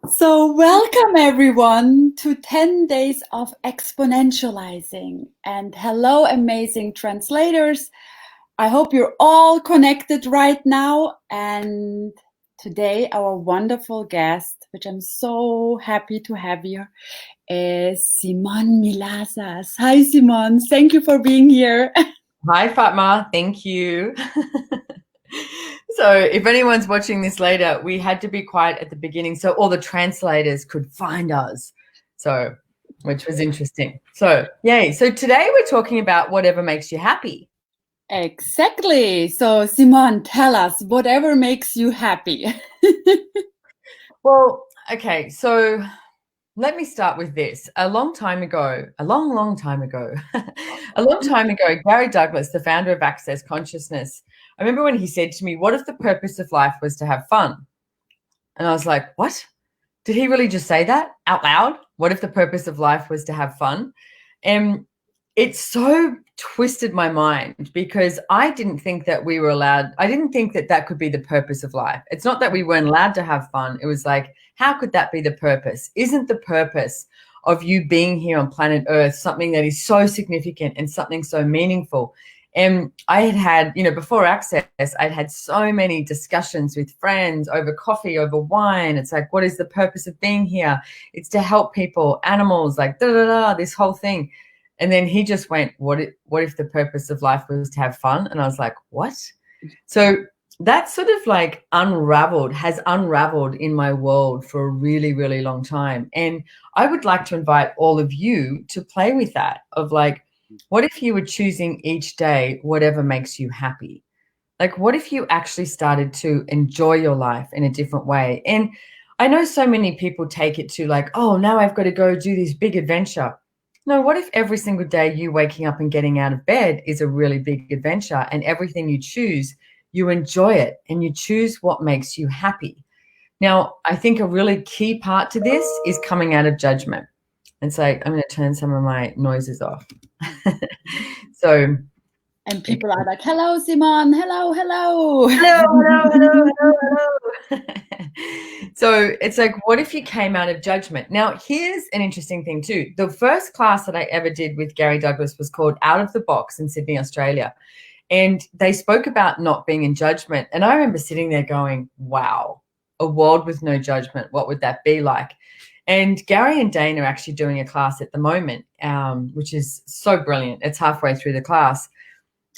So welcome everyone to 10 days of exponentializing, and hello amazing translators. I hope you're all connected right now, and today our wonderful guest, which I'm so happy to have here, is Simone Milasas. Hi Simone, thank you for being here. Hi Fatma, thank you. So if anyone's watching this later, we had to be quiet at the beginning so all the translators could find us. So, which was interesting. So, yay. So today we're talking about whatever makes you happy. Exactly. So Simone, tell us whatever makes you happy. Well, okay. So let me start with this. A long time ago, Gary Douglas, the founder of Access Consciousness, I remember when he said to me, what if the purpose of life was to have fun? And I was like, what? Did he really just say that out loud? What if the purpose of life was to have fun? And it so twisted my mind because I didn't think that we were allowed. I didn't think that that could be the purpose of life. It's not that we weren't allowed to have fun. It was like, how could that be the purpose? Isn't the purpose of you being here on planet Earth something that is so significant and something so meaningful? And I had, before Access, I'd had so many discussions with friends over coffee, over wine. It's like, what is the purpose of being here? It's to help people, animals, like this whole thing. And then he just went, what if the purpose of life was to have fun? And I was like, what? So that sort of like has unraveled in my world for a really, really long time. And I would like to invite all of you to play with that of like, what if you were choosing each day whatever makes you happy? Like, what if you actually started to enjoy your life in a different way? And I know so many people take it to like, oh, now I've got to go do this big adventure. No, what if every single day you waking up and getting out of bed is a really big adventure, and everything you choose, you enjoy it and you choose what makes you happy? Now, I think a really key part to this is coming out of judgment. And so I'm going to turn some of my noises off. And people are like, hello, Simone. Hello, hello. Hello. So it's like, what if you came out of judgment? Now, here's an interesting thing too. The first class that I ever did with Gary Douglas was called Out of the Box in Sydney, Australia. And they spoke about not being in judgment. And I remember sitting there going, wow, a world with no judgment. What would that be like? And Gary and Dane are actually doing a class at the moment, which is so brilliant. It's halfway through the class.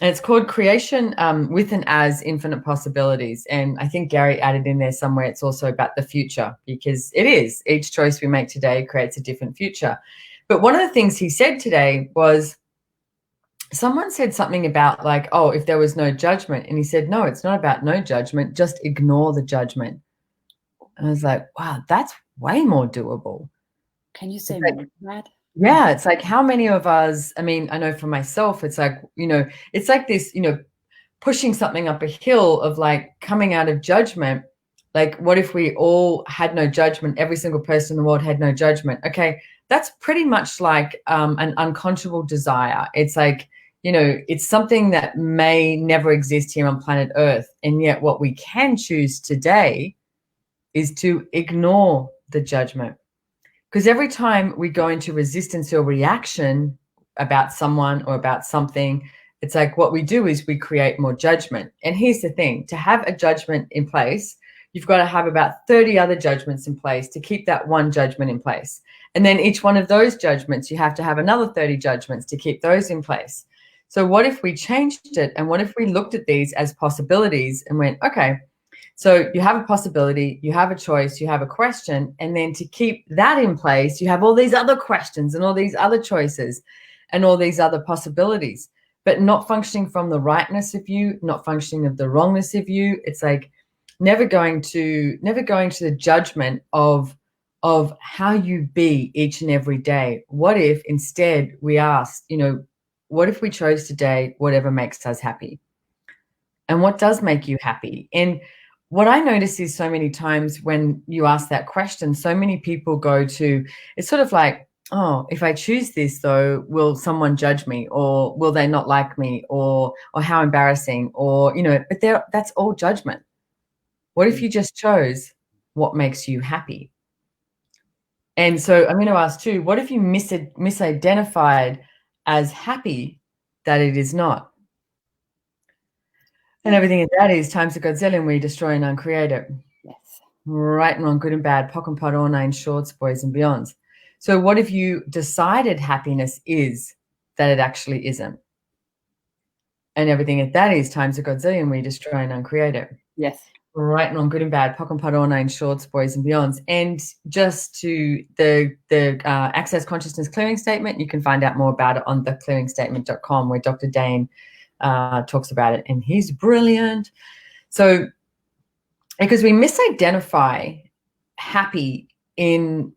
And it's called Creation with and as Infinite Possibilities. And I think Gary added in there somewhere, it's also about the future, because it is. Each choice we make today creates a different future. But one of the things he said today was, someone said something about like, oh, if there was no judgment. And he said, no, it's not about no judgment. Just ignore the judgment. And I was like, wow, that's way more doable. Can you say more to that? Yeah, it's like, how many of us, I mean, I know for myself, it's like, it's like this, pushing something up a hill of like coming out of judgment. Like, what if we all had no judgment? Every single person in the world had no judgment. Okay, that's pretty much like an unconscionable desire. It's like, it's something that may never exist here on planet Earth. And yet what we can choose today is to ignore the judgment. Because every time we go into resistance or reaction about someone or about something, it's like what we do is we create more judgment. And here's the thing, to have a judgment in place, you've got to have about 30 other judgments in place to keep that one judgment in place. And then each one of those judgments, you have to have another 30 judgments to keep those in place. So what if we changed it? And what if we looked at these as possibilities and went, okay, so you have a possibility, you have a choice, you have a question, and then to keep that in place, you have all these other questions and all these other choices and all these other possibilities, but not functioning from the rightness of you, not functioning of the wrongness of you. It's like never going to the judgment of how you be each and every day. What if instead we asked, what if we chose today whatever makes us happy? And what does make you happy? And what I notice is so many times when you ask that question, so many people go to, it's sort of like, oh, if I choose this though, will someone judge me, or will they not like me, or how embarrassing, or, but that's all judgment. What if you just chose what makes you happy? And so I'm going to ask too, what if you misidentified as happy that it is not? And everything that is times a godzillion, we destroy and uncreate it. Yes. Right and wrong, good and bad, pock and pot, all nine shorts, boys and beyonds. So what if you decided happiness is that it actually isn't? And everything that is times a godzillion, we destroy and uncreate it. Yes. Right and wrong, good and bad, pock and pot, all nine shorts, boys and beyonds. And just to the Access Consciousness Clearing Statement, you can find out more about it on theclearingstatement.com, where Dr. Dane talks about it, and he's brilliant. So because we misidentify happy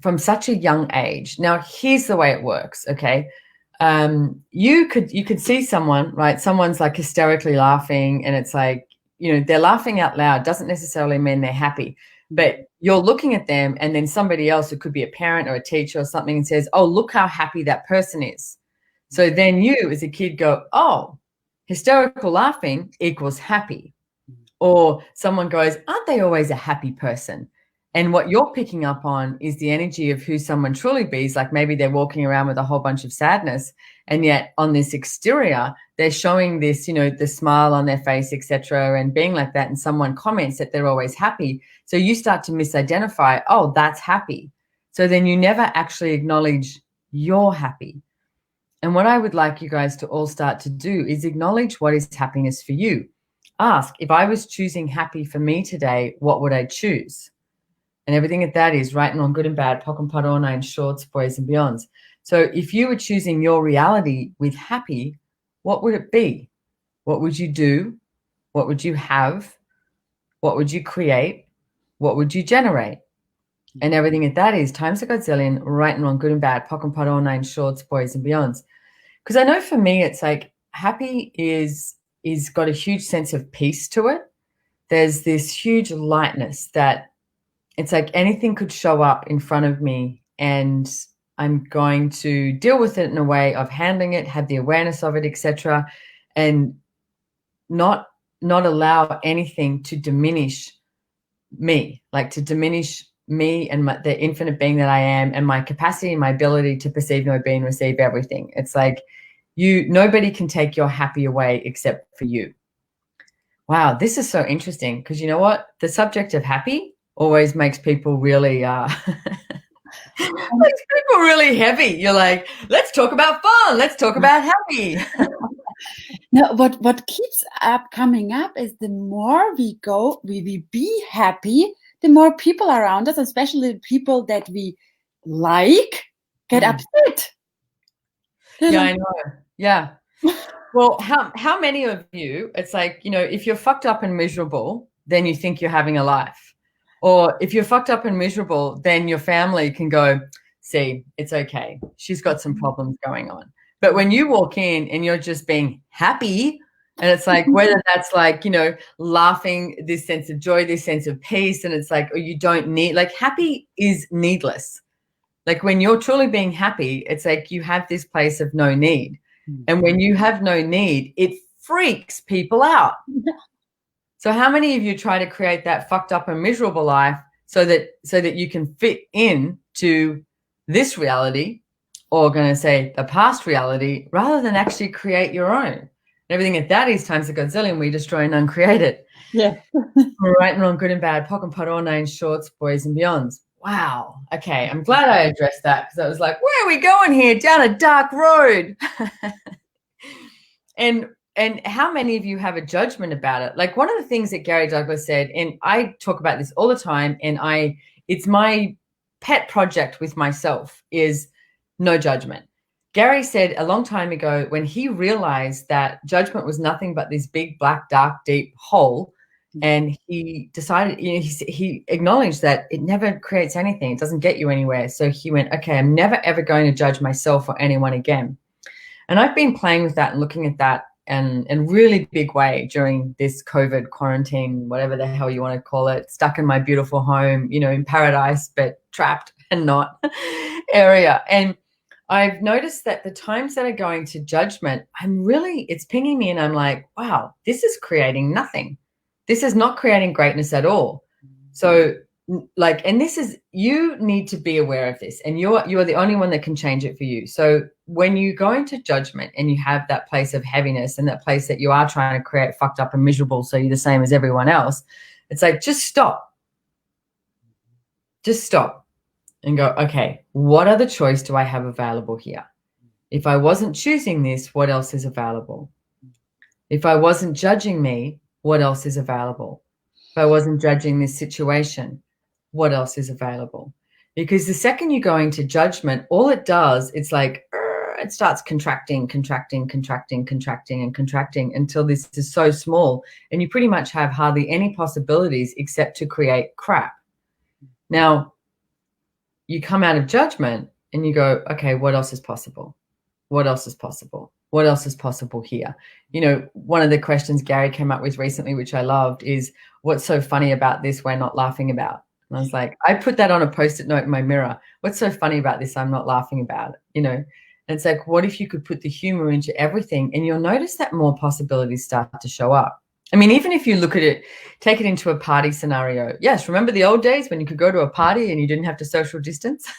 from such a young age. Now, here's the way it works, okay? You could see someone, right? Someone's like hysterically laughing, and it's like, they're laughing out loud. Doesn't necessarily mean they're happy, but you're looking at them, and then somebody else, who could be a parent or a teacher or something, and says, oh, look how happy that person is. So then you as a kid go, oh, hysterical laughing equals happy. Or someone goes, aren't they always a happy person? And what you're picking up on is the energy of who someone truly is. Like maybe they're walking around with a whole bunch of sadness, and yet on this exterior, they're showing this, the smile on their face, etc., and being like that. And someone comments that they're always happy. So you start to misidentify, oh, that's happy. So then you never actually acknowledge you're happy. And what I would like you guys to all start to do is acknowledge what is happiness for you. Ask, if I was choosing happy for me today, what would I choose? And everything that is right and wrong, good and bad, pock and pot, all nine shorts, boys and beyonds. So if you were choosing your reality with happy, what would it be? What would you do? What would you have? What would you create? What would you generate? And everything that is times a godzillion, right and wrong, good and bad, pock and pot, all nine shorts, boys and beyonds. Because I know for me, it's like happy is got a huge sense of peace to it. There's this huge lightness that it's like anything could show up in front of me, and I'm going to deal with it in a way of handling it, have the awareness of it, etc., and not allow anything to diminish me, like to diminish me and the infinite being that I am, and my capacity and my ability to perceive, know, be, and receive everything. It's like nobody can take your happy away except for you. Wow, this is so interesting, because you know what? The subject of happy always makes people really makes people really heavy. You're like, let's talk about fun. Let's talk about happy. No, what keeps coming up is the more we be happy, the more people around us, especially the people that we like, get upset. Yeah, I know. Yeah. Well, how many of you, it's like, if you're fucked up and miserable, then you think you're having a life. Or if you're fucked up and miserable, then your family can go, see, it's okay. She's got some problems going on. But when you walk in and you're just being happy, and it's like, whether that's like, laughing, this sense of joy, this sense of peace, and it's like, oh, you don't need, like, happy is needless. Like when you're truly being happy, it's like you have this place of no need. And when you have no need, it freaks people out. So how many of you try to create that fucked up and miserable life so that you can fit in to this reality, or going to say the past reality, rather than actually create your own? And everything that is times a godzillion, we destroy and uncreate it. Yeah. Right and wrong, good and bad, pock and pot, all nine shorts, boys and beyonds. Wow. Okay. I'm glad I addressed that, because I was like, where are we going here? Down a dark road. And how many of you have a judgment about it? Like one of the things that Gary Douglas said, and I talk about this all the time, and it's my pet project with myself, is no judgment. Gary said a long time ago, when he realized that judgment was nothing but this big, black, dark, deep hole, and he decided, he acknowledged that it never creates anything. It doesn't get you anywhere. So he went, okay, I'm never, ever going to judge myself or anyone again. And I've been playing with that and looking at that in a really big way during this COVID quarantine, whatever the hell you want to call it, stuck in my beautiful home, in paradise, but trapped and not area. And I've noticed that the times that are going to judgment, it's pinging me, and I'm like, wow, this is creating nothing. This is not creating greatness at all. So like, and this is, you need to be aware of this, and you are the only one that can change it for you. So when you go into judgment and you have that place of heaviness and that place that you are trying to create fucked up and miserable so you're the same as everyone else, it's like, just stop and go, okay, what other choice do I have available here? If I wasn't choosing this, what else is available? If I wasn't judging me, what else is available? If I wasn't judging this situation, what else is available? Because the second you go into judgment, all it does, it's like, it starts contracting until this is so small, and you pretty much have hardly any possibilities except to create crap. Now, you come out of judgment and you go, okay, what else is possible? What else is possible? What else is possible here? You know, one of the questions Gary came up with recently, which I loved, is what's so funny about this we're not laughing about? And I was like, I put that on a Post-it note in my mirror. What's so funny about this I'm not laughing about? You know, and it's like, what if you could put the humor into everything, and you'll notice that more possibilities start to show up. I mean, even if you look at it, take it into a party scenario. Yes, remember the old days when you could go to a party and you didn't have to social distance?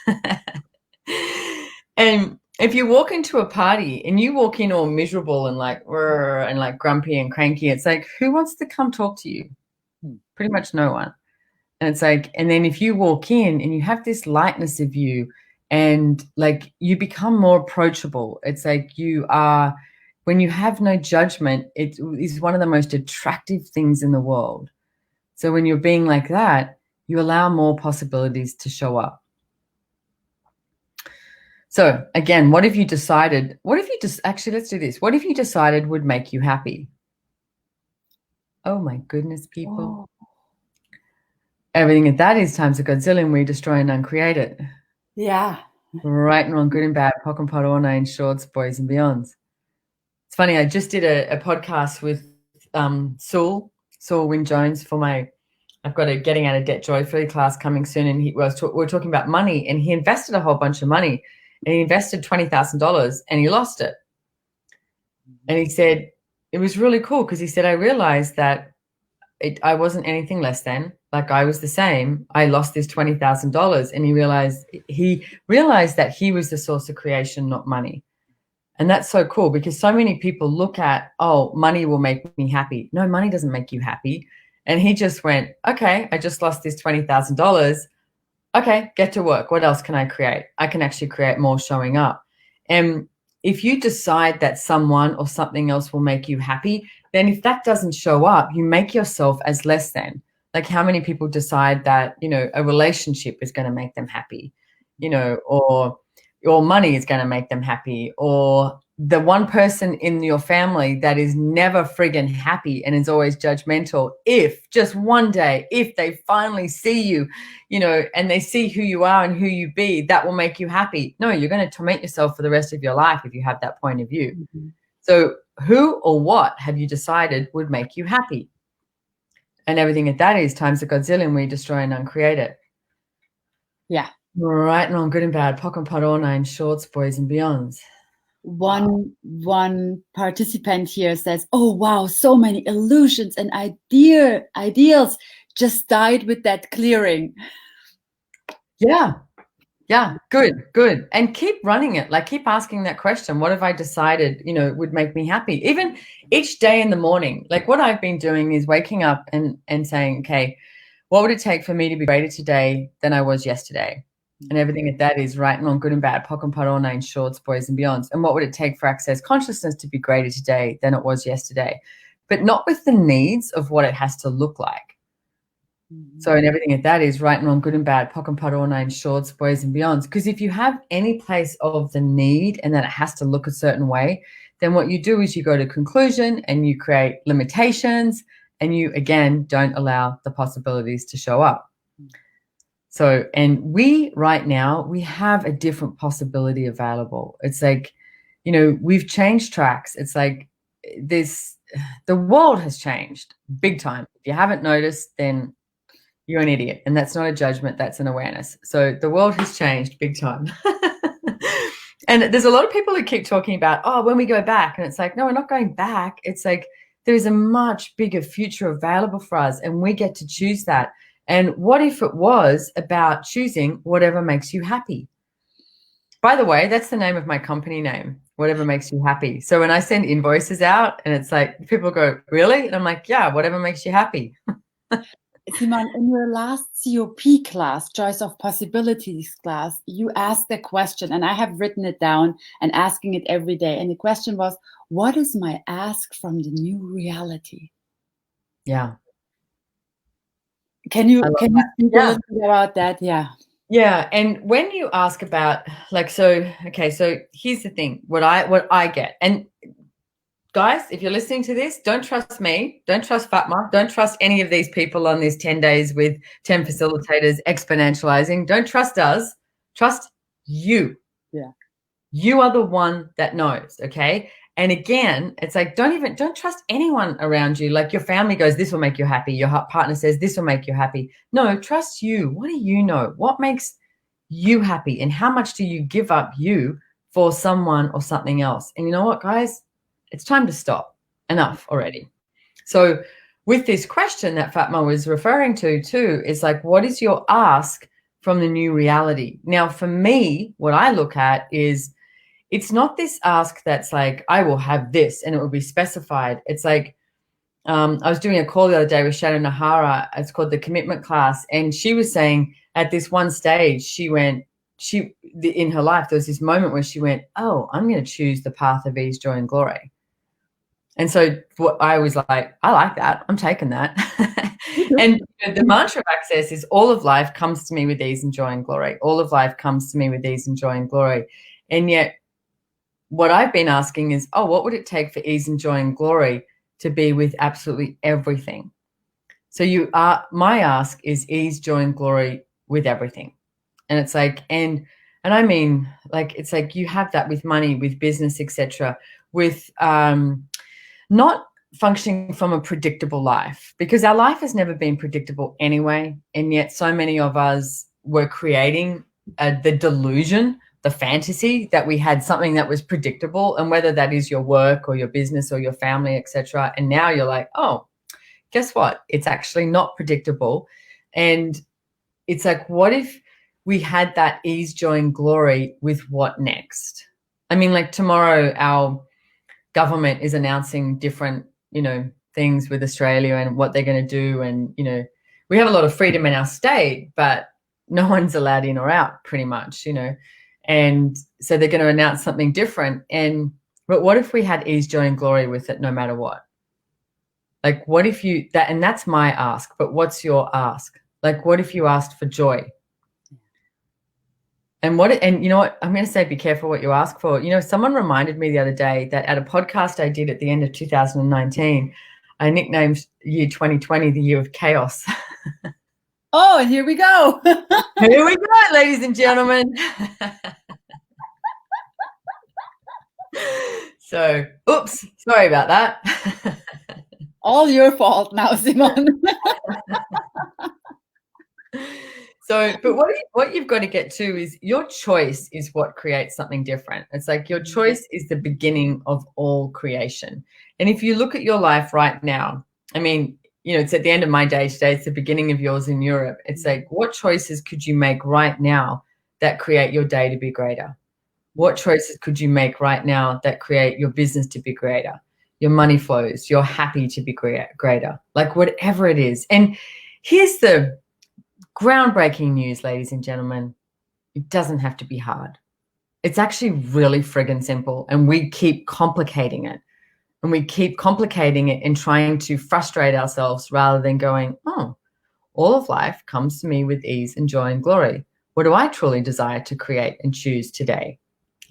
And if you walk into a party and you walk in all miserable and like grumpy and cranky, it's like, who wants to come talk to you? Pretty much no one. And it's like, and then if you walk in and you have this lightness of you and like you become more approachable, it's like you are, when you have no judgment, it is one of the most attractive things in the world. So when you're being like that, you allow more possibilities to show up. So again, what if you decided, actually, let's do this. What if you decided would make you happy? Oh my goodness, people. Oh. Everything at that is times a Godzilla, we destroy and uncreate it. Yeah. Right and wrong, good and bad, pock and pot, all nine shorts, boys and beyonds. It's funny, I just did a podcast with Saul Wynne Jones for my, I've got a Getting Out of Debt Joyfully class coming soon, and we were talking about money, and he invested a whole bunch of money. And he invested $20,000 and he lost it. And he said, it was really cool because he said, I realized that I wasn't anything less than, like I was the same. I lost this $20,000, and he realized that he was the source of creation, not money. And that's so cool because so many people look at, oh, money will make me happy. No, money doesn't make you happy. And he just went, okay, I just lost this $20,000. Okay, get to work. What else can I create? I can actually create more showing up. And if you decide that someone or something else will make you happy, then if that doesn't show up, you make yourself as less than. Like how many people decide that, you know, a relationship is going to make them happy, you know, or money is going to make them happy, or the one person in your family that is never friggin' happy and is always judgmental, if just one day, if they finally see you, you know, and they see who you are and who you be, that will make you happy. No, you're going to torment yourself for the rest of your life if you have that point of view. Mm-hmm. So who or what have you decided would make you happy? And everything at that is times a Godzilla, we destroy and uncreate it. Yeah. Right and wrong, good and bad, pock and pot, all nine shorts, boys and beyonds. One participant here says, oh wow, so many illusions and ideals just died with that clearing. Yeah, good. And keep running it. Like keep asking that question. What have I decided, you know, would make me happy? Even each day in the morning. Like what I've been doing is waking up and saying, okay, what would it take for me to be greater today than I was yesterday? And everything at that is right and wrong, good and bad, pock and pot, all nine shorts, boys and beyonds. And what would it take for access consciousness to be greater today than it was yesterday? But not with the needs of what it has to look like. Mm-hmm. So and everything at that is right and wrong, good and bad, pock and pot, all nine shorts, boys and beyonds. Because if you have any place of the need and that it has to look a certain way, then what you do is you go to conclusion and you create limitations and you, again, don't allow the possibilities to show up. So, and we right now, we have a different possibility available. It's like, you know, we've changed tracks. It's like the world has changed big time. If you haven't noticed, then you're an idiot. And that's not a judgment, that's an awareness. So the world has changed big time. And there's a lot of people that keep talking about, oh, when we go back. And it's like, no, we're not going back. It's like, there's a much bigger future available for us and we get to choose that. And what if it was about choosing whatever makes you happy? By the way, that's the name of my company name, whatever makes you happy. So when I send invoices out and it's like, people go, really? And I'm like, yeah, whatever makes you happy. Simone, in your last COP class, Choice of Possibilities class, you asked a question, and I have written it down and asking it every day. And the question was, what is my ask from the new reality? Yeah. Can you speak a little bit about that? Yeah. Yeah. And when you ask about like, so here's the thing, what I get. And guys, if you're listening to this, don't trust me, don't trust Fatma, don't trust any of these people on these 10 days with 10 facilitators exponentializing. Don't trust us, trust you. Yeah. You are the one that knows, okay? And again, it's like, don't trust anyone around you. Like your family goes, this will make you happy. Your partner says, this will make you happy. No, trust you. What do you know? What makes you happy? And how much do you give up you for someone or something else? And you know what, guys? It's time to stop. Enough already. So with this question that Fatma was referring to too, is like, what is your ask from the new reality? Now, for me, what I look at is, it's not this ask that's like, I will have this and it will be specified. It's like, I was doing a call the other day with Shannon O'Hara. It's called the commitment class. And she was saying at this one stage, in her life, there was this moment where she went, oh, I'm going to choose the path of ease, joy, and glory. And so what I was like, I like that. I'm taking that. And the mantra of Access is, all of life comes to me with ease and joy and glory. All of life comes to me with ease and joy and glory. And yet what I've been asking is, oh, what would it take for ease and joy and glory to be with absolutely everything? So my ask is ease, joy, and glory with everything. And it's like, and I mean, like, it's like you have that with money, with business, etc., with not functioning from a predictable life, because our life has never been predictable anyway. And yet so many of us were creating the delusion, the fantasy that we had something that was predictable, and whether that is your work or your business or your family, etc. And now you're like, oh, guess what? It's actually not predictable. And it's like, what if we had that ease, joy, and glory with what next? I mean, like tomorrow, our government is announcing different, things with Australia and what they're going to do. And, we have a lot of freedom in our state, but no one's allowed in or out pretty much, And so they're going to announce something different. But what if we had ease, joy, and glory with it no matter what? Like, what if and that's my ask, but what's your ask? Like, what if you asked for joy? And you know what, I'm going to say, be careful what you ask for. Someone reminded me the other day that at a podcast I did at the end of 2019, I nicknamed year 2020 the year of chaos. Oh, and here we go. Here we go, ladies and gentlemen. So, oops, sorry about that. All your fault now, Simone. So, but what you've got to get to is, your choice is what creates something different. It's like your choice is the beginning of all creation. And if you look at your life right now, I mean, it's at the end of my day today, it's the beginning of yours in Europe. It's like, what choices could you make right now that create your day to be greater? What choices could you make right now that create your business to be greater, your money flows, your happy to be greater, like whatever it is. And here's the groundbreaking news, ladies and gentlemen. It doesn't have to be hard. It's actually really friggin' simple, and we keep complicating it. And we keep complicating it and trying to frustrate ourselves rather than going, oh, all of life comes to me with ease and joy and glory. What do I truly desire to create and choose today?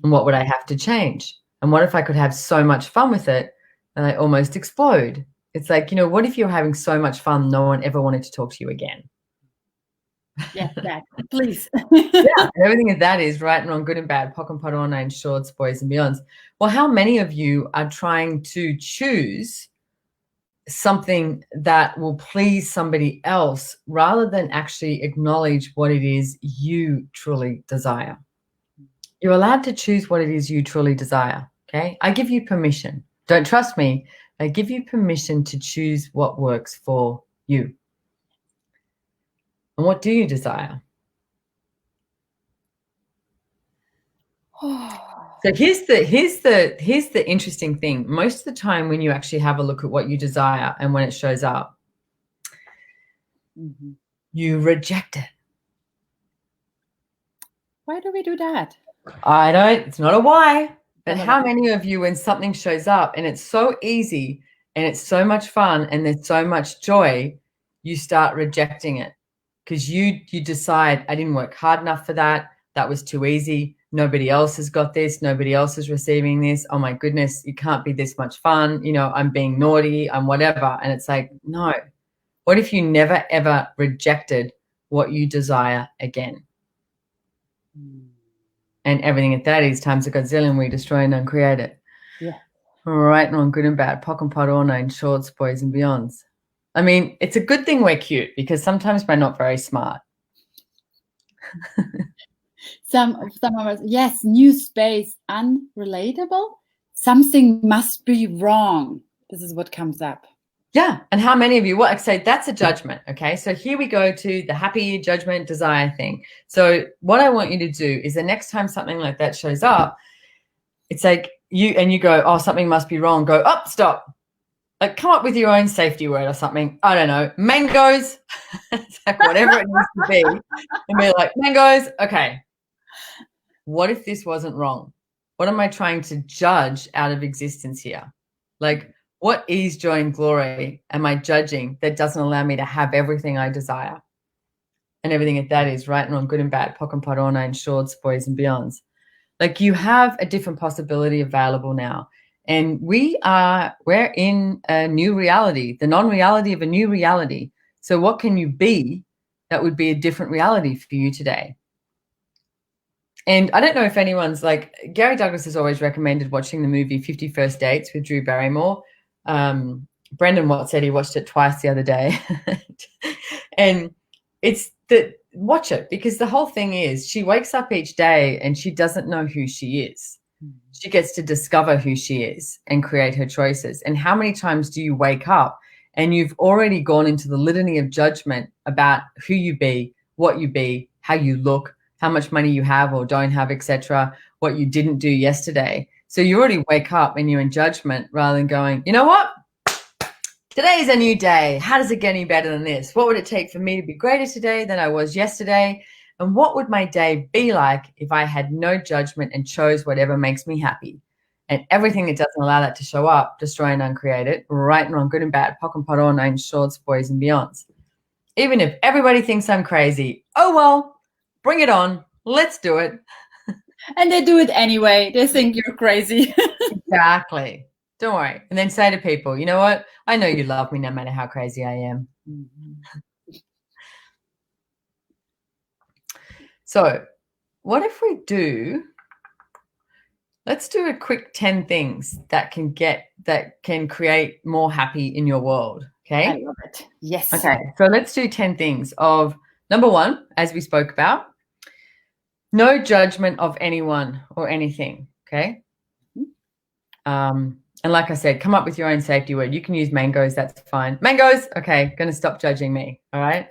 And what would I have to change? And what if I could have so much fun with it that I almost explode? It's like, what if you're having so much fun no one ever wanted to talk to you again? Yes, that, please. Yeah, everything that is right and wrong, good and bad, pock and pot, all nine shorts, boys and beyonds. Well, how many of you are trying to choose something that will please somebody else rather than actually acknowledge what it is you truly desire? You're allowed to choose what it is you truly desire, okay? I give you permission. Don't trust me. I give you permission to choose what works for you. And what do you desire? So here's the interesting thing. Most of the time when you actually have a look at what you desire and when it shows up, you reject it. Why do we do that? It's not a why, but how many of you, when something shows up and it's so easy and it's so much fun and there's so much joy, you start rejecting it because you decide, I didn't work hard enough for that. That was too easy. Nobody else has got this. Nobody else is receiving this. Oh my goodness, it can't be this much fun. You know, I'm being naughty. I'm whatever. And it's like, no. What if you never, ever rejected what you desire again? And everything at that is times a gazillion, we destroy and uncreate it. Yeah. Right and wrong, good and bad, pock and pot, all nine shorts, boys and beyonds. I mean, it's a good thing we're cute because sometimes we're not very smart. Some of us, yes, new space, unrelatable. Something must be wrong. This is what comes up. Yeah. And how many of you, well, I say that's a judgment. Okay. So here we go to the happy judgment desire thing. So what I want you to do is the next time something like that shows up, it's like you go, oh, something must be wrong. Go, oh, stop. Like come up with your own safety word or something. I don't know. Mangoes. It's like whatever it needs to be. And be like, mangoes. Okay. What if this wasn't wrong? What am I trying to judge out of existence here? Like, what ease, joy, and glory am I judging that doesn't allow me to have everything I desire? And everything at that is right and wrong, good and bad, pock and pot, all nine shorts, boys and beyonds. Like you have a different possibility available now. And we're in a new reality, the non-reality of a new reality. So what can you be that would be a different reality for you today? And I don't know if anyone's like, Gary Douglas has always recommended watching the movie 50 First Dates with Drew Barrymore. Brendon Watt said he watched it twice the other day. And it's watch it because the whole thing is she wakes up each day and she doesn't know who she is. She gets to discover who she is and create her choices. And how many times do you wake up and you've already gone into the litany of judgment about who you be, what you be, how you look, how much money you have or don't have, etc., what you didn't do yesterday. So you already wake up and you're in judgment rather than going, you know what? Today is a new day. How does it get any better than this? What would it take for me to be greater today than I was yesterday? And what would my day be like if I had no judgment and chose whatever makes me happy? And everything that doesn't allow that to show up, destroy and uncreate it, right and wrong, good and bad, pock and pot, all nine shorts, boys and beyonds. Even if everybody thinks I'm crazy, oh well, bring it on. Let's do it. And they do it anyway. They think you're crazy. Exactly. Don't worry. And then say to people, you know what? I know you love me no matter how crazy I am. So what if we let's do a quick 10 things that can create more happy in your world. Okay. I love it. Yes. Okay. So let's do 10 things of number one, as we spoke about, no judgment of anyone or anything. Okay. And like I said, come up with your own safety word. You can use mangoes. That's fine. Mangoes. Okay. Going to stop judging me. All right.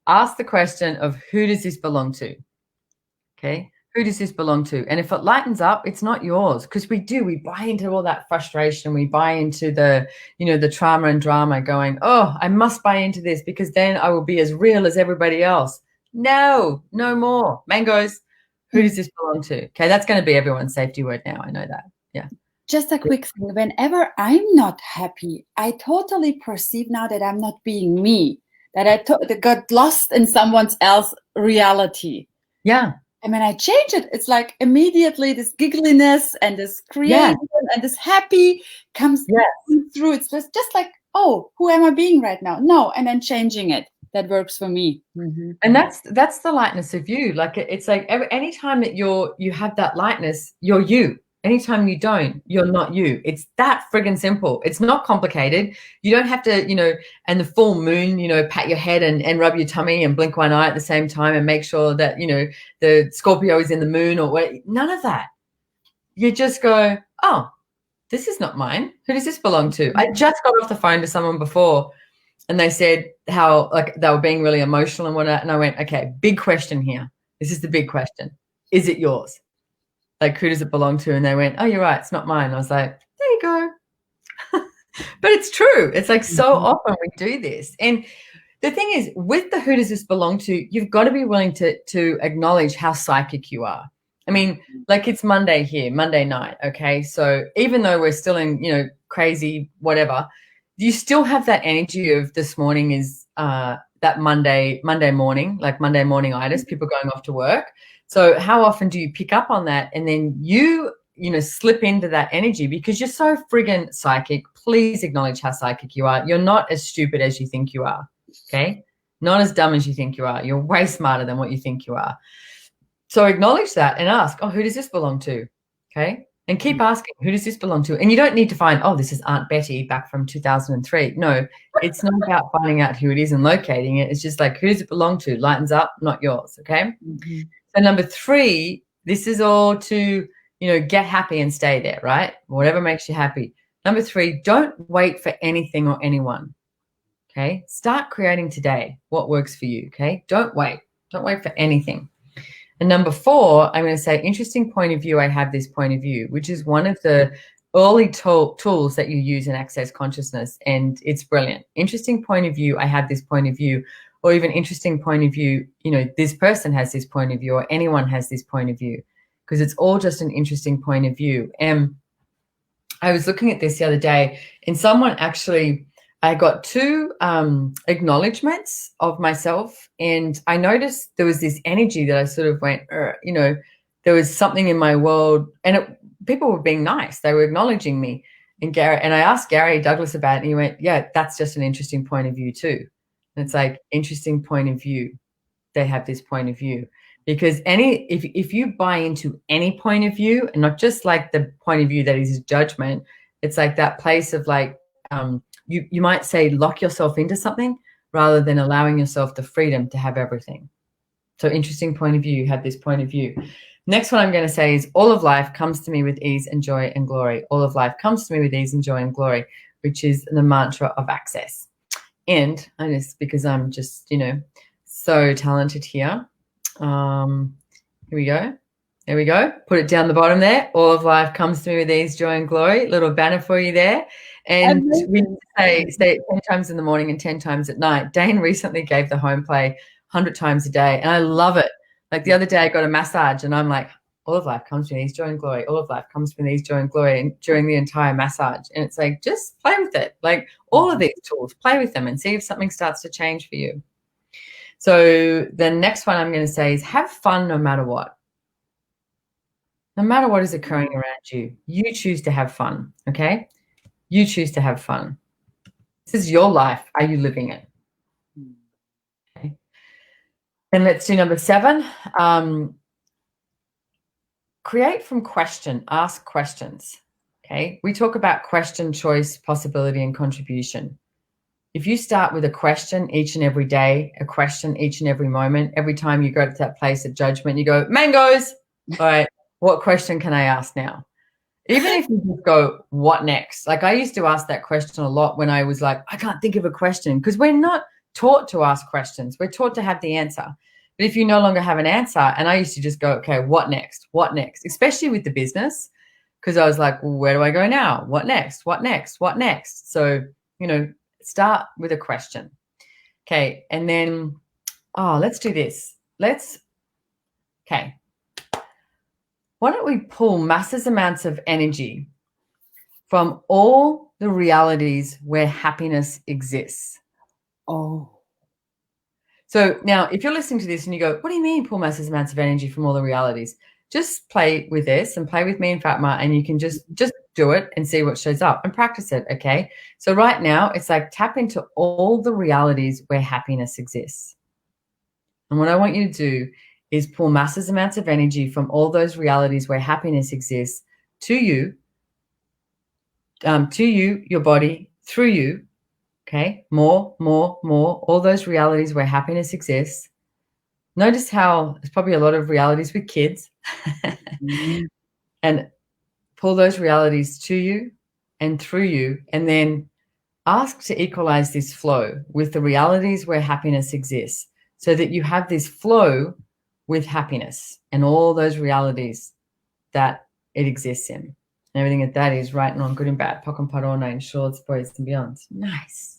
Ask the question of who does this belong to? Okay. Who does this belong to? And if it lightens up, it's not yours because we buy into all that frustration. We buy into the trauma and drama going, oh, I must buy into this because then I will be as real as everybody else. No more. Mangoes. Who does this belong to? Okay, that's going to be everyone's safety word now. I know that. Yeah. Just a quick thing. Whenever I'm not happy, I totally perceive now that I'm not being me, that I got lost in someone else's reality. Yeah. And when I change it, it's like immediately this giggliness and this creative and this happy comes through. It's just like, oh, who am I being right now? No, and then changing it. That works for me. Mm-hmm. And that's the lightness of you. Like it's like anytime that you have that lightness, you're you. Anytime you don't, you're not you. It's that friggin' simple. It's not complicated. You don't have to, and the full moon, pat your head and rub your tummy and blink one eye at the same time and make sure that, the Scorpio is in the moon or what. None of that. You just go, oh, this is not mine. Who does this belong to? I just got off the phone to someone before and they said how like they were being really emotional and whatnot. And I went, okay, big question here. This is the big question. Is it yours? Like, who does it belong to? And they went, oh, you're right, it's not mine. I was like, there you go. But it's true. It's like so often we do this. And the thing is, with the who does this belong to, you've got to be willing to acknowledge how psychic you are. I mean, like it's Monday here, Monday night, okay? So even though we're still in, crazy whatever, you still have that energy of this morning is that Monday morning, like Monday morning-itis, people going off to work. So how often do you pick up on that and then you slip into that energy because you're so friggin' psychic? Please acknowledge how psychic you are. You're not as stupid as you think you are, okay? Not as dumb as you think you are. You're way smarter than what you think you are. So acknowledge that and ask, oh, who does this belong to, okay? And keep asking, who does this belong to? And you don't need to find, oh, this is Aunt Betty back from 2003. No, it's not about finding out who it is and locating it. It's just like, who does it belong to? Lightens up, not yours, okay? Mm-hmm. So number 3, this is all to, get happy and stay there, right? Whatever makes you happy. Number 3, don't wait for anything or anyone, okay? Start creating today what works for you, okay? Don't wait. Don't wait for anything. And number 4, I'm going to say, interesting point of view, I have this point of view, which is one of the early tools that you use in Access Consciousness, and it's brilliant. Interesting point of view, I have this point of view, or even interesting point of view, this person has this point of view, or anyone has this point of view, because it's all just an interesting point of view. And I was looking at this the other day, and someone actually, I got 2 acknowledgements of myself, and I noticed there was this energy that I sort of went, there was something in my world, and people were being nice. They were acknowledging me. And I asked Gary Douglas about it, and he went, yeah, that's just an interesting point of view too. And it's like, interesting point of view. They have this point of view. Because if you buy into any point of view, and not just like the point of view that is judgment, it's like that place of like, you might say lock yourself into something rather than allowing yourself the freedom to have everything. So interesting point of view, you have this point of view. Next one I'm going to say is, all of life comes to me with ease and joy and glory. All of life comes to me with ease and joy and glory, which is the mantra of Access. And because I'm just, so talented here. Here we go. There we go. Put it down the bottom there. All of life comes to me with ease, joy, and glory. Little banner for you there. And we say 10 times in the morning and 10 times at night. Dane recently gave the home play 100 times a day, and I love it. Like the other day I got a massage, and I'm like, all of life comes to me with ease, joy, and glory. All of life comes to me with ease, joy, and glory, and during the entire massage. And it's like, just play with it. Like all of these tools, play with them and see if something starts to change for you. So the next one I'm going to say is, have fun no matter what. No matter what is occurring around you, you choose to have fun, okay? You choose to have fun. This is your life. Are you living it? Okay. And let's do number 7. Create from question. Ask questions, okay? We talk about question, choice, possibility, and contribution. If you start with a question each and every day, a question each and every moment, every time you go to that place of judgment, you go, mangoes. All right, what question can I ask now? Even if you just go, what next? Like I used to ask that question a lot when I was like, I can't think of a question, because we're not taught to ask questions. We're taught to have the answer. But if you no longer have an answer, and I used to just go, okay, what next? What next? Especially with the business, because I was like, well, where do I go now? What next? What next? What next? So, start with a question. Okay, and then, let's do this. Okay. Why don't we pull massive amounts of energy from all the realities where happiness exists? Oh. So now, if you're listening to this and you go, what do you mean pull massive amounts of energy from all the realities? Just play with this and play with me and Fatma, and you can just do it and see what shows up and practice it, okay? So right now, it's like tap into all the realities where happiness exists. And what I want you to do is pull massive amounts of energy from all those realities where happiness exists to you, your body, through you, okay? More, all those realities where happiness exists. Notice how there's probably a lot of realities with kids. And pull those realities to you and through you, and then ask to equalize this flow with the realities where happiness exists, so that you have this flow with happiness and all those realities that it exists in. And everything that is right and wrong, good and bad, POC and POD, all nine shorts, boys and beyonds. Nice.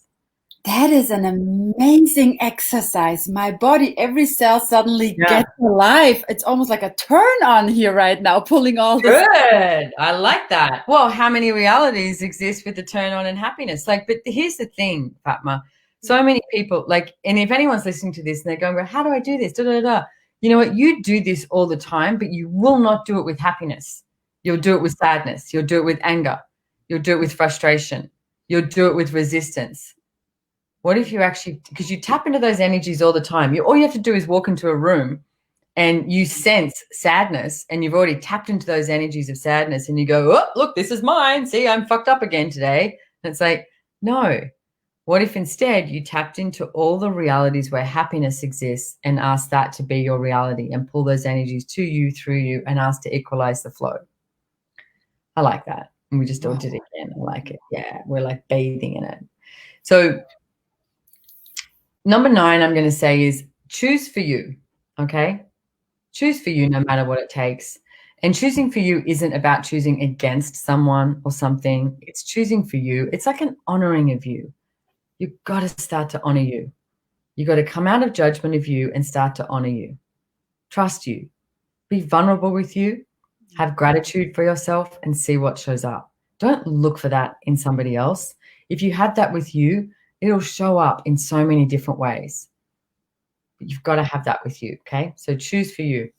That is an amazing exercise. My body, every cell suddenly gets alive. It's almost like a turn on here right now, pulling all this. Good. I like that. Well, how many realities exist with the turn on and happiness? Like, but here's the thing, Fatma. So many people, like, and if anyone's listening to this and they're going, well, how do I do this? Da, da, da. You know what? You do this all the time, but you will not do it with happiness. You'll do it with sadness. You'll do it with anger. You'll do it with frustration. You'll do it with resistance. What if you actually, because you tap into those energies all the time. All you have to do is walk into a room and you sense sadness, and you've already tapped into those energies of sadness, and you go, oh, look, this is mine. See, I'm fucked up again today. And it's like, no. What if instead you tapped into all the realities where happiness exists and asked that to be your reality and pull those energies to you, through you, and ask to equalize the flow? I like that. And we just did it again. I like it. Yeah, we're like bathing in it. So number 9, I'm going to say, is choose for you, okay? Choose for you no matter what it takes. And choosing for you isn't about choosing against someone or something. It's choosing for you. It's like an honoring of you. You've got to start to honor you. You've got to come out of judgment of you and start to honor you. Trust you. Be vulnerable with you. Have gratitude for yourself and see what shows up. Don't look for that in somebody else. If you have that with you, it'll show up in so many different ways. But you've got to have that with you, okay? So choose for you.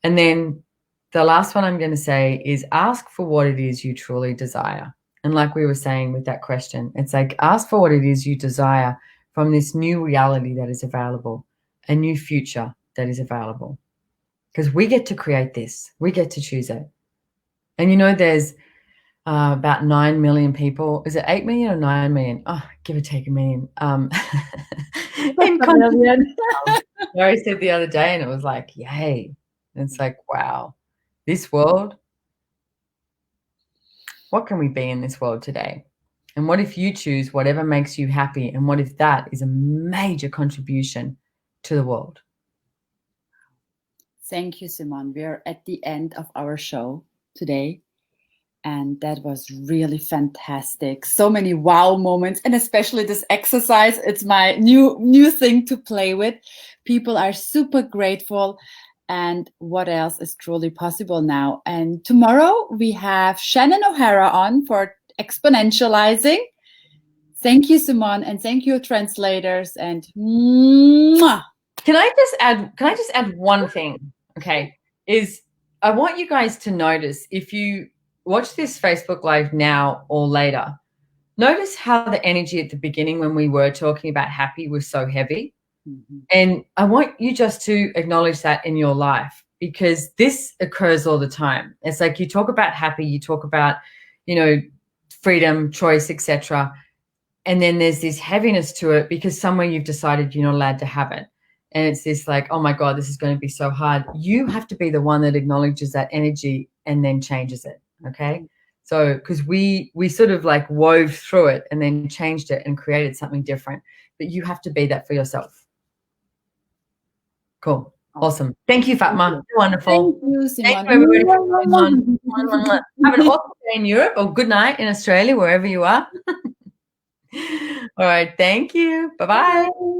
And then the last one I'm going to say is ask for what it is you truly desire. And like we were saying with that question, it's like ask for what it is you desire from this new reality that is available, a new future that is available. Because we get to create this. We get to choose it. And you know, there's about 9 million people. Is it 8 million or 9 million? Oh, give or take a million. In million. Mary said the other day, and it was like, yay. And it's like, wow, this world, what can we be in this world today? And what if you choose whatever makes you happy? And what if that is a major contribution to the world? Thank you, Simone. We're at the end of our show today. And that was really fantastic. So many wow moments, and especially this exercise. It's my new thing to play with. People are super grateful. And what else is truly possible now? And tomorrow we have Shannon O'Hara on for Exponentializing. Thank you, Simone, and thank you, translators. And mwah. Can I just add one thing? Okay, is I want you guys to notice, if you watch this Facebook Live now or later, notice how the energy at the beginning when we were talking about happy was so heavy. Mm-hmm. And I want you just to acknowledge that in your life, because this occurs all the time. It's like you talk about happy, you talk about, you know, freedom, choice, etc. And then there's this heaviness to it because somewhere you've decided you're not allowed to have it. And it's this like, oh my God, this is going to be so hard. You have to be the one that acknowledges that energy and then changes it. Okay. So, because we sort of like wove through it and then changed it and created something different, but you have to be that for yourself. Cool. Awesome. Thank you, Fatma. You're wonderful. Thank you, Simone. Thank you, everybody. Have an awesome day in Europe, or good night in Australia, wherever you are. All right. Thank you. Bye-bye.